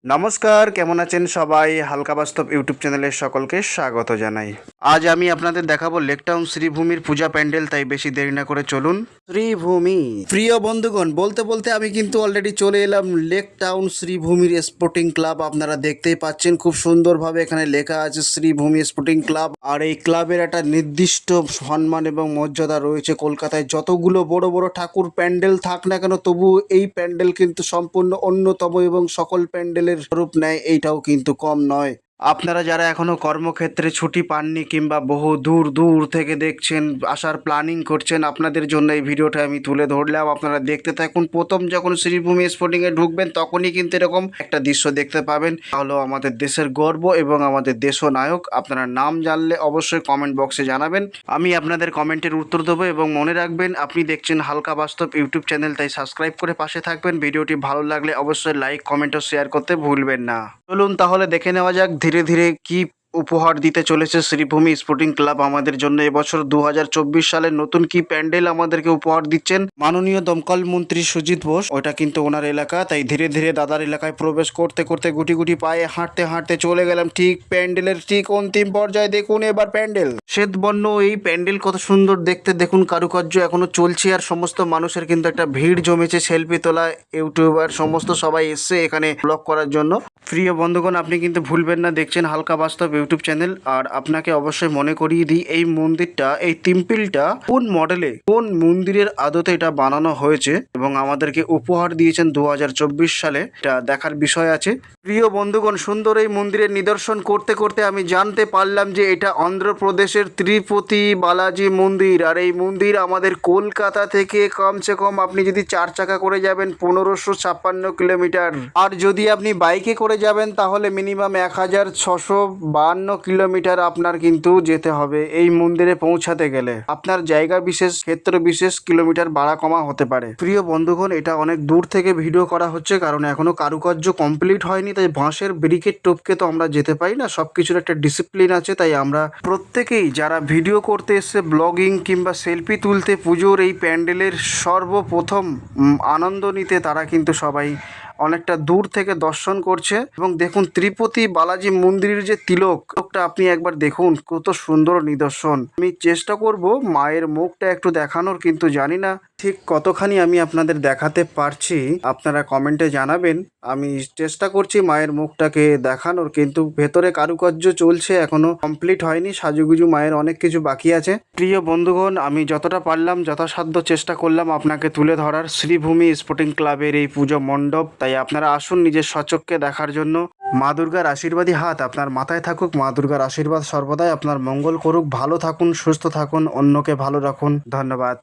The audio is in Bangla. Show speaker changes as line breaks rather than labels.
নমস্কার, কেমন আছেন সবাই? হালকা বাস্তব ইউটিউব চ্যানেলের সকলকে স্বাগত জানাই। আজ আমি আপনাদের দেখাবো লেকটাউন শ্রীভূমির পূজা প্যান্ডেল, তাই বেশি দেরি না করে চলুন শ্রীভূমি। প্রিয় বন্ধুগণ, বলতে বলতে আমি কিন্তু অলরেডি চলে এলাম লেকটাউন শ্রীভূমির স্পোর্টিং ক্লাব। আপনারা দেখতেই পাচ্ছেন খুব সুন্দরভাবে এখানে লেখা আছে শ্রীভূমি স্পোর্টিং ক্লাব। আর এই ক্লাবের একটা নির্দিষ্ট সম্মান এবং মর্যাদা রয়েছে। কলকাতায় যতগুলো বড় বড় ঠাকুর প্যান্ডেল থাক না কেন, তবু এই প্যান্ডেল কিন্তু সম্পূর্ণ অন্যতম এবং সকল প্যান্ডেলের রূপ নেয়, এইটাও কিন্তু কম নয়। আপনারা যারা এখনো কর্মক্ষেত্রে ছুটি পাননি কিংবা বহু দূর দূর থেকে দেখছেন, আসার প্ল্যানিং করছেন, আপনাদের জন্য এই ভিডিওটা আমি তুলে ধরলাম। আপনারা দেখতে থাকুন। প্রথম যখন শ্রীভূমি স্পোর্টিংয়ে ঢুকবেন তখনই কিন্তু এরকম একটা দৃশ্য দেখতে পাবেন। হলো আমাদের দেশের গর্ব এবং আমাদের দেশনায়ক। আপনারা নাম জানলে অবশ্যই কমেন্ট বক্সে জানাবেন, আমি আপনাদের কমেন্টের উত্তর দেবো। এবং মনে রাখবেন, আপনি দেখছেন হালকা বাস্তব ইউটিউব চ্যানেল, তাই সাবস্ক্রাইব করে পাশে থাকবেন। ভিডিওটি ভালো লাগলে অবশ্যই লাইক, কমেন্ট ও শেয়ার করতে ভুলবেন না। চলুন তাহলে দেখে নেওয়া যাক ধীরে ধীরে কি উপহার দিতে চলেছে শ্রীভূমি স্পোর্টিং ক্লাব আমাদের জন্য এবছর 2024 সালের নতুন কি প্যান্ডেল আমাদেরকে উপহার দিচ্ছেন মাননীয় দমকল মন্ত্রী সুজিত বোস। ওটা কিন্তু ওনার এলাকা, তাই ধীরে ধীরে দাদার এলাকায় প্রবেশ করতে করতে গুটি গুটি পায়ে হাঁটতে হাঁটতে চলে গেলাম ঠিক প্যান্ডেলের ঠিক অন্তিম পর্যায়ে। দেখুন এবার প্যান্ডেল শ্বেতবর্ণ, এই প্যান্ডেল কত সুন্দর দেখতে। দেখুন কারুকার্য এখনো চলছে আর সমস্ত মানুষের কিন্তু একটা ভিড় জমেছে। সেলফি তোলা, ইউটিউবার সমস্ত সবাই এসছে এখানে ব্লগ করার জন্য। প্রিয় বন্ধুগণ, আপনি কিন্তু ভুলবেন না, দেখছেন হালকা বাস্তব ইউটিউব চ্যানেল। আর আপনাকে অবশ্যই মনে করিয়ে দিই, এই মন্দিরটা, এই টেম্পলটা কোন মডেলে, কোন মন্দিরের আদতে এটা বানানো হয়েছে এবং আমাদেরকে উপহার দিয়েছেন 2024 সালে, এটা দেখার বিষয় আছে। প্রিয় বন্ধুগণ, সুন্দর এই মন্দিরের নিদর্শন করতে করতে আমি জানতে পারলাম যে এটা অন্ধ্রপ্রদেশের তিরুপতি বালাজি মন্দির। আর এই মন্দির আমাদের কলকাতা থেকে কমসে কম আপনি যদি 4 চাকা করে যাবেন 1556 কিলোমিটার, আর যদি আপনি বাইকে করে যাবেন তাহলে মিনিমাম 1652 কিলোমিটার আপনার কিন্তু যেতে হবে এই মন্দিরে পৌঁছাতে গেলে। আপনার জায়গা বিশেষ, ক্ষেত্র বিশেষ কিলোমিটার বাড়া কমা হতে পারে। প্রিয় বন্ধুগণ, এটা অনেক দূর থেকে ভিডিও করা হচ্ছে কারণ এখনো কারুকার্য কমপ্লিট হয়নি, তাই বাঁশের ব্যারিকেড টপকে তো আমরা যেতে পারি না। সবকিছুর একটা ডিসিপ্লিন আছে, তাই আমরা প্রত্যেকেই যারা ভিডিও করতে এসছে, ব্লগিং কিংবা সেলফি তুলতে, পুজোর এই প্যান্ডেলের সর্বপ্রথম আনন্দ নিতে, তারা কিন্তু সবাই অনেকটা দূর থেকে দর্শন করছে। এবং দেখুন তিরুপতি বালাজি মন্দিরের যে তিলকটা আপনি একবার দেখুন, কত সুন্দর নিদর্শন। আমি চেষ্টা করব মায়ের মুখটা একটু দেখানোর, কিন্তু জানি না ঠিক কতখানি আমি আপনাদের দেখাতে পারছি। আপনারা কমেন্টে জানাবেন। আমি চেষ্টা করছি মায়ের মুখটাকে দেখানোর, কিন্তু ভেতরে কারুকার্য চলছে, এখনো কমপ্লিট হয়নি। সাজুগুজু মায়ের অনেক কিছু বাকি আছে। প্রিয় বন্ধুগণ, আমি যতটা পারলাম যথাসাধ্য চেষ্টা করলাম আপনাকে তুলে ধরার শ্রীভূমি স্পোর্টিং ক্লাবের এই পুজো মণ্ডপ। তাই আপনারা আসুন নিজের স্বচক্ষে দেখার জন্য। মা দুর্গার আশীর্বাদী হাত আপনার মাথায় থাকুক। মা দুর্গার আশীর্বাদ সর্বদাই আপনার মঙ্গল করুক। ভালো থাকুন, সুস্থ থাকুন, অন্যকে ভালো রাখুন। ধন্যবাদ।